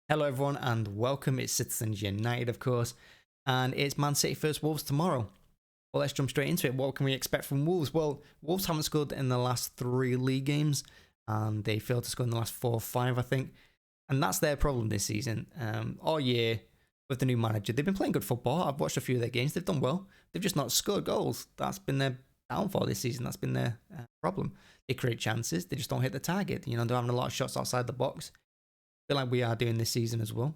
Hello everyone and welcome. It's Citizens United, of course, and it's Man City vs Wolves tomorrow. Well, let's jump straight into it. What can we expect from Wolves? Well, Wolves haven't scored in the last 3 league games, and they failed to score in the last 4 or 5, I think. And that's their problem this season. All year with the new manager, they've been playing good football. I've watched a few of their games. They've done well. They've just not scored goals. That's been their downfall this season. That's been their problem. They create chances. They just don't hit the target. They're having a lot of shots outside the box. Feel like we are doing this season as well.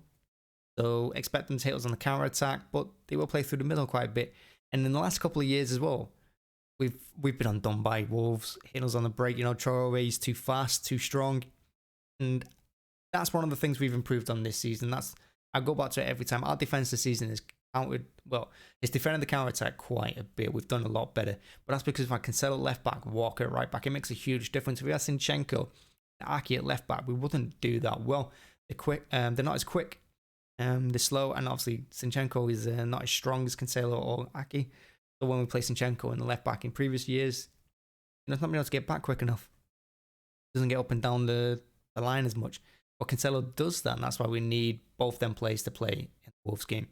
So expect them to hit us on the counter attack, but they will play through the middle quite a bit. And in the last couple of years as well, we've been undone by Wolves, hitting us on the break. Traore is too fast, too strong, and that's one of the things we've improved on this season. I go back to it every time. Our defense this season is it's defending the counter attack quite a bit. We've done a lot better, but that's because if I Cancelo left back, Walker right back, it makes a huge difference. If we had Zinchenko, Aki at left back, we wouldn't do that well. They're quick. They're not as quick. They're slow, and obviously Zinchenko is not as strong as Cancelo or Aki. So when we play Zinchenko in the left back in previous years, it's not been able to get back quick enough. Doesn't get up and down the line as much. But Cancelo does that, and that's why we need both them players to play in the Wolves game.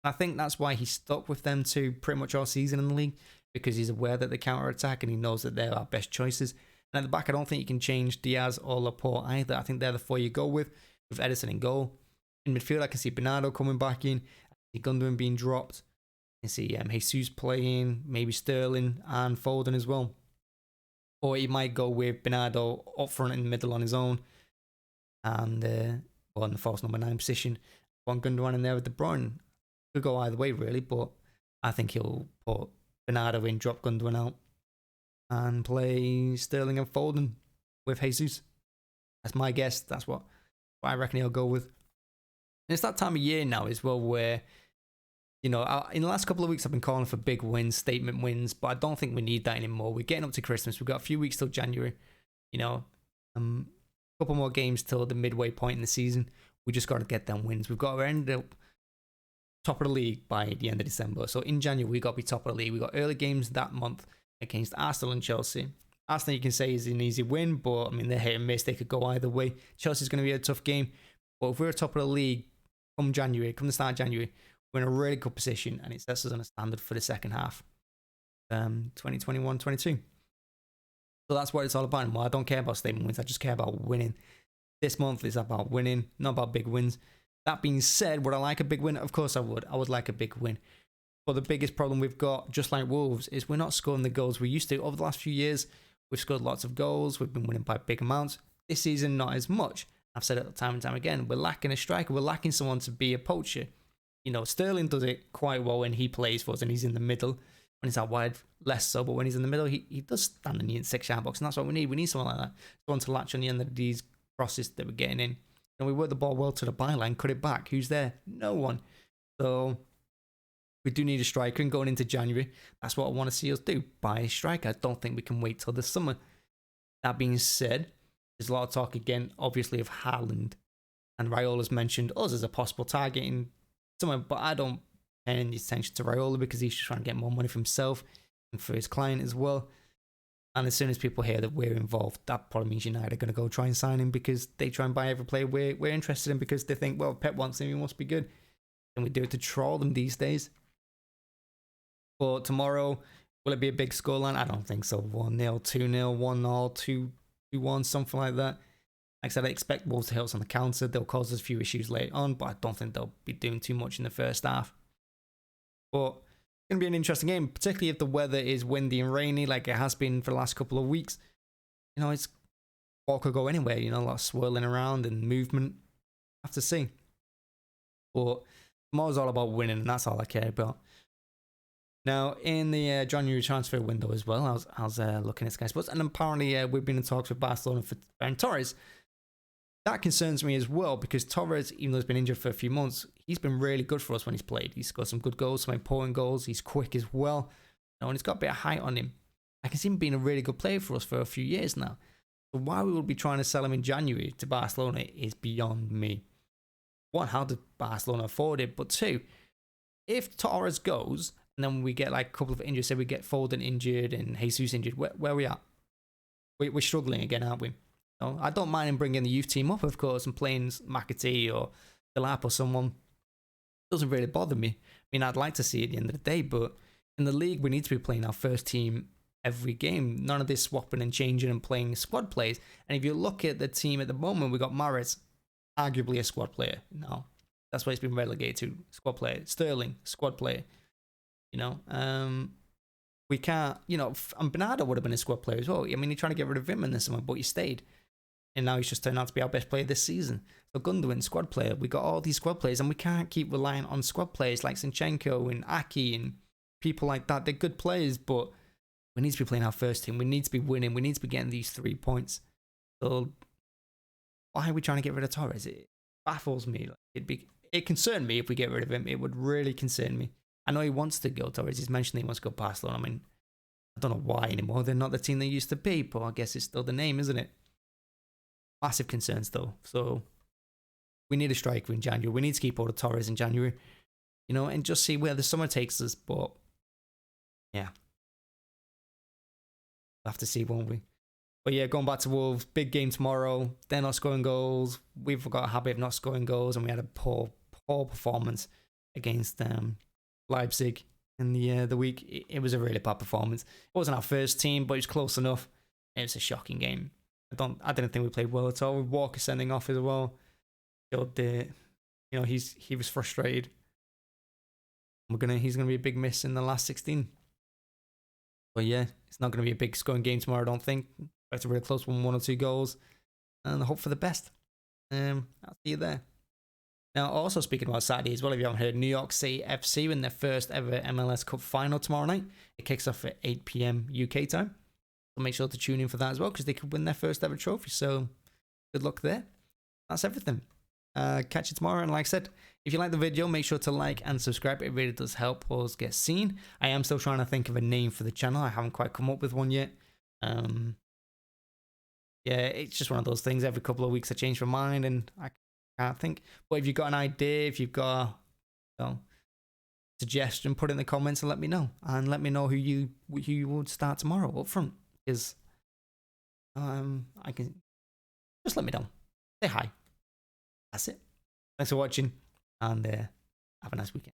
And I think that's why he's stuck with them too pretty much all season in the league, because he's aware that they counter attack and he knows that they're our best choices. And at the back, I don't think you can change Diaz or Laporte either. I think they're the 4 you go with Edison in goal. In midfield, I can see Bernardo coming back in. I see Gundogan being dropped. I can see Jesus playing, maybe Sterling and Foden as well. Or he might go with Bernardo up front in the middle on his own. And, in the false number 9 position. One Gundogan in there with De Bruyne. Could go either way, really, but I think he'll put Bernardo in, drop Gundogan out, and play Sterling and Foden with Jesus. That's my guess. That's what I reckon he'll go with. And it's that time of year now as well where, in the last couple of weeks I've been calling for big wins, statement wins, but I don't think we need that anymore. We're getting up to Christmas. We've got a few weeks till January. A couple more games till the midway point in the season. We just got to get them wins. We've got to end up top of the league by the end of December. So in January, we got to be top of the league. We got early games that month against Arsenal and Chelsea. Arsenal, you can say, is an easy win, but they're hit and miss. They could go either way. Chelsea's going to be a tough game, but if we're top of the league come the start of January, we're in a really good position, and it sets us on a standard for the second half, 2021-22. So that's what it's all about. Well, I don't care about statement wins. I just care about winning. This month is about winning, not about big wins. That being said, would I like a big win? Of course I would. I would like a big win. But the biggest problem we've got, just like Wolves, is we're not scoring the goals we used to. Over the last few years, we've scored lots of goals. We've been winning by big amounts. This season, not as much. I've said it time and time again. We're lacking a striker. We're lacking someone to be a poacher. Sterling does it quite well when he plays for us and he's in the middle. When he's out wide, less so. But when he's in the middle, he does stand in the 6-yard box. And that's what we need. We need someone like that. Someone to latch on the end of these crosses that we're getting in. And we work the ball well to the byline, cut it back. Who's there? No one. So we do need a striker, and going into January, that's what I want to see us do. Buy a striker. I don't think we can wait till the summer. That being said, there's a lot of talk again, obviously, of Haaland. And Raiola's mentioned us as a possible target in summer, but I don't pay any attention to Raiola because he's just trying to get more money for himself and for his client as well. And as soon as people hear that we're involved, that probably means United are going to go try and sign him, because they try and buy every player we're interested in, because they think, well, Pep wants him, he must be good. And we do it to troll them these days. But tomorrow, will it be a big scoreline? I don't think so. 1-0, 2-0, 1-0, 2-1, something like that. Like I said, I expect Wolves to hit us on the counter. They'll cause us a few issues later on, but I don't think they'll be doing too much in the first half. But it's going to be an interesting game, particularly if the weather is windy and rainy like it has been for the last couple of weeks. It's ball could go anywhere, a lot of swirling around and movement. Have to see. But tomorrow's all about winning, and that's all I care about. Now, in the January transfer window as well, I was looking at Sky Sports, and apparently we've been in talks with Barcelona for Ferran Torres. That concerns me as well, because Torres, even though he's been injured for a few months, he's been really good for us when he's played. He's got some good goals, some important goals. He's quick as well, and he's got a bit of height on him. I can see him being a really good player for us for a few years now. So why we would be trying to sell him in January to Barcelona is beyond me. One, how did Barcelona afford it? But two, if Torres goes, and then we get like a couple of injuries, say we get Foden injured and Jesus injured, where are we at? We're struggling again, aren't we? No, I don't mind him bringing the youth team up, of course, and playing mancity or Delap or someone. It doesn't really bother me. I mean, I'd like to see it at the end of the day, but in the league, we need to be playing our first team every game. None of this swapping and changing and playing squad plays. And if you look at the team at the moment, we got Maris, arguably a squad player. No, that's why he's been relegated to, squad player. Sterling, squad player. You know, we can't, you know, and Bernardo would have been a squad player as well. I mean, you're trying to get rid of him in this summer, but he stayed. And now he's just turned out to be our best player this season. So Gundogan, squad player. We got all these squad players, and we can't keep relying on squad players like Zinchenko and Aki and people like that. They're good players, but we need to be playing our first team. We need to be winning. We need to be getting these 3 points. So why are we trying to get rid of Torres? It baffles me. It concerned me if we get rid of him. It would really concern me. I know he wants to go, Torres. He's mentioned he wants to go Barcelona. I mean, I don't know why anymore. They're not the team they used to be, but I guess it's still the name, isn't it? Massive concerns though. So we need a striker in January. We need to keep hold of Torres in January, you know, and just see where the summer takes us. But yeah, we'll have to see, won't we? But yeah, going back to Wolves, big game tomorrow. They're not scoring goals. We've got a habit of not scoring goals, and we had a poor performance against Leipzig in the week. It was a really bad performance. It wasn't our first team, but it was close enough. It was a shocking game. I didn't think we played well at all. With Walker sending off as well, you know, he was frustrated. He's gonna be a big miss in the last 16. But yeah, it's not gonna be a big scoring game tomorrow, I don't think. It's a really close one or two goals, and I hope for the best. I'll see you there. Now, also speaking about Saturday as well, if you haven't heard, New York City FC win their first ever MLS Cup final tomorrow night. It kicks off at 8 p.m. UK time. So make sure to tune in for that as well, because they could win their first ever trophy. So good luck there. That's everything. Catch you tomorrow. And like I said, if you like the video, make sure to like and subscribe. It really does help us get seen. I am still trying to think of a name for the channel. I haven't quite come up with one yet. Yeah, it's just one of those things. Every couple of weeks I change my mind and I can't think. But if you've got an idea, if you've got a suggestion, put it in the comments and let me know. And let me know who you would start tomorrow up front. Is I can just let me know. Say hi. That's it. Thanks for watching, and have a nice weekend.